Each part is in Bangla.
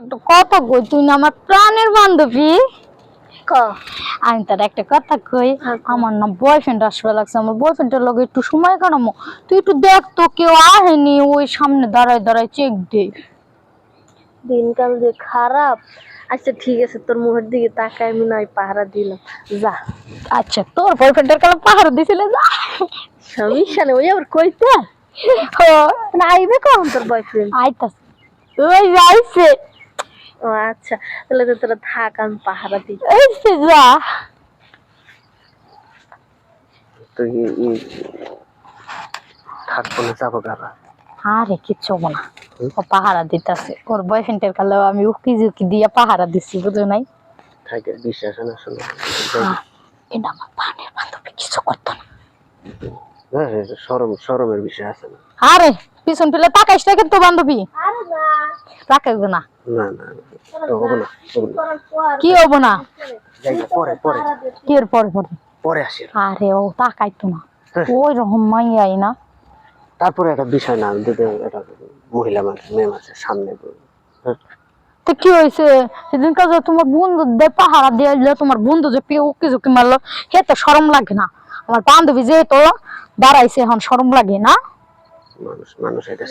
একটা কথা কই, তুই না আমার প্রাণের বান্ধবী। আমি তোর একটা কথা কই, আমার না বয়ফ্রেন্ড আসবে লাগছে, আমার বয়ফ্রেন্ডের লগে একটু সময় কাটামো। তুই একটু দেখ তো কেউ আহেনি, ওই সামনে দাঁড়ায় দাঁড়ায় চেক দে। দিনকাল যে খারাপ। আচ্ছা ঠিক আছে, তোর মুখের দিকে তাকায় আমি নয় পাহারা দিলাম, যা। আচ্ছা তোর বয়ফ্রেন্ডের কাছে পাহাড় দিছিলে, যা। সমস্যা নেই, ওই আবার কইতে না আইবে কখন তোর বয়ফ্রেন্ড? আইতাস ওই যাইছে। ও আচ্ছা, তাহলে তো তোরা থাক, আমি পাহারা দিই। এইছে যা। তুই থাকবো না, যাবো গাবা। আরে কিচ্ছু হবো না, ও পাহারা দিতেছে। ওর বয়ফ্রেন্ডের কালেও আমি উকি ঝুঁকি দিয়ে পাহারা দিচ্ছি, বুঝো নাই? থাকে বিশ্বাস না শুনে। এটা আমার প্রাণের বান্ধবী, কিছু করতো না। শরমের বিষয় আছে না? আরে পিছন ফেলে তাকাইস না কিন্তু বান্ধবী, তাকাইবো না। না না হবো না, কি হবো না? পরে পরে কি এর পরে পরে পরে আসি। আরে ও তাকাইতো না, ওই রকম মাইয়াই না। তারপরে একটা বিষয় না, দিতে একটা মহিলা মানুষ, মেয়ে মানুষের সামনে। তো কি হয়েছে? সেদিন কাজ তোমার বন্ধু দে পাহারা দিয়ে দিলে, তোমার বন্ধু যে পেয়ে উকি ঝুঁকি মারলো, হেতে শরম লাগে না? আমার বান্ধবী যেহেতু দাঁড়াইছে, এখন শরম লাগে না? মানুষ মানুষ এটা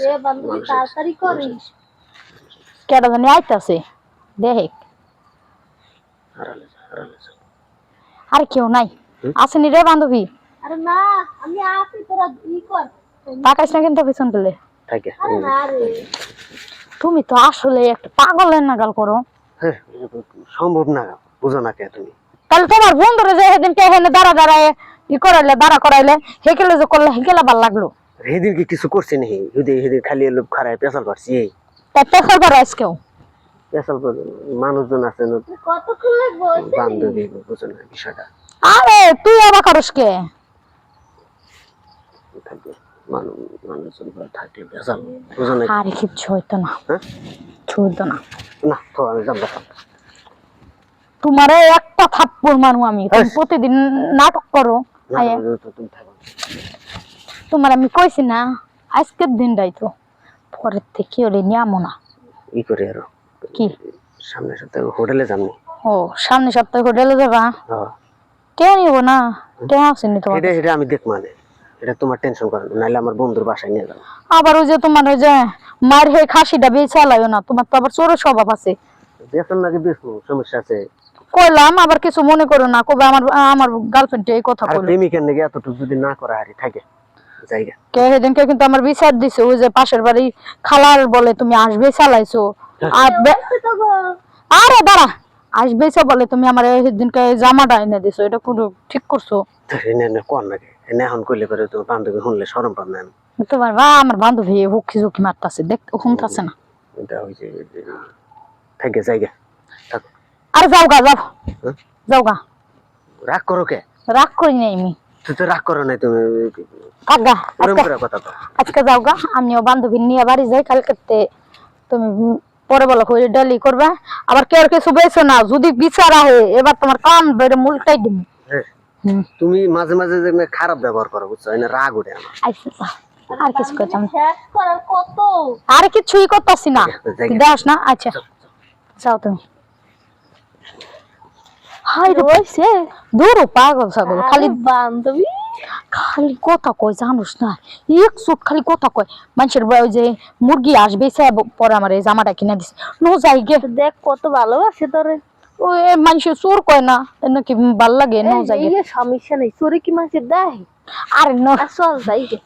তাড়াতাড়ি করিস। কেটা জানি আইতাছে, দেখ। আর কেউ নাই? আসেনি রে বান্ধবী? আরে না, আমি আছি, তোরা ই কর। তাকাইস না কিন্তু পিছন পেলে। থাকে। তুমি তো আসলে একটা পাগলের নাগাল করো। হ্যাঁ, সম্ভব না, বুঝো না কে তুমি? তাহলে তোমার বন্ধুরে যে সেদিনকে এখানে দাঁড়া দাঁড়ায় ই করাইলে, দাঁড়া করাইলে, হেকেলে যে করলে, হেকেলা ভাল লাগলো। সেদিন কি কিছু করছি নাকি? সেদিন খালি লোক খারাপ পেশাল করছি। তাই পেশাল পারো আজকেও? পেশাল মানুষজন আছে না, কতক্ষণ লাগবে? বান্ধবী, বুঝো না বিষয়টা? আরে তুই আবার করস কে? থাকে মানুষজন থাকে পেশাল, বুঝো না? আরে কিচ্ছু হইতো না, হ্যাঁ কিছু হইতো না। না তো আমি যাবো। তোমারে একটা থাপ্পড় মারু আমি, তুমি প্রতিদিন নাটক করো। তুমি থাকো। তোমার আমি কইছি না আজকের দিনটাই তো, পরের থেকে ওরে নিয়ামো না। ই করে আরো কি সামনের সপ্তাহে হোটেলে যাবো। ও সামনে সপ্তাহে হোটেলে যাবা? কে নিব না? কে আসেনি তোমার? এটা আমি দেখ, মানে এটা তোমার টেনশন করো না, নাহলে আমার বন্ধুর বাসায় নিয়ে যাবো। আবার ওই যে তোমার ওই যে মার হে খাসিটা বেয়ে চালাইও না, তোমার তো আবার চোরের স্বভাব আছে। বেতন নাকি বেশি সমস্যা আছে? কইলাম আবার কিছু মনে করো না, কবে আমার আমার গার্লফ্রেন্ড এই কথা আর কইলো। প্রেমিকের নাকি এতটুকু যদি না করা হারি থাকে জায়গা। কে সেদিনকে কিন্তু আমার বিচার দিছে, ওই যে পাশের বাড়ি খালার বলে তুমি আসবে চালাইছো। আরে দাঁড়া, আসবে বলে তুমি আমার সেদিনকে জামাটা এনে দিছো, এটা পুরো ঠিক করছো? কোন নাকি এখন কইলে পরে তোমার বান্ধবী শুনলে শরম পাব না? তোমার আমার বান্ধবী হুকি ঝুঁকি মারতাছে, দেখতে শুনতাছে না? এটা হইছে থাকে জায়গা। আরে যাও গা, যাও যাও গা। রাগ করো কে? রাগ করি নাই আমি। তুই তো রাগ করো নাই, তুমি কাকা কথা তো। আজকে যাও গা, আমিও বান্ধবী নিয়ে বাড়ি যাই। কালকে তুমি পরে বলো হয়ে ডালি করবা, আবার কেউ কিছু বেছো না। যদি বিচার আহে এবার তোমার কান বেড়ে মুলটাই দিন। তুমি মাঝে মাঝে যে খারাপ ব্যবহার করো, বুঝছো? এনে রাগ উঠে আমার। আচ্ছা আর কিছু করতাম কত আর কিছুই করতেছি না, দেখ না। আচ্ছা যাও তুমি। হাই রয়েছে দূর পাগল ছাগল, খালি বান্ধবী খালি কথা কয়, জানোস না? এক চুট খালি কথা কয়। মানুষের ওই যে মুরগি আসবে পরে আমার এই জামাটা কিনে দিছে, নো যাই গে। দেখ কত ভালোবাসে তোরে। ওই মানুষের চোর কয় না নাকি ভাল লাগে, নো যাই গে। সমস্যা নেই, চোরে কি মানুষের দেয়? আরে না চল যাই গে।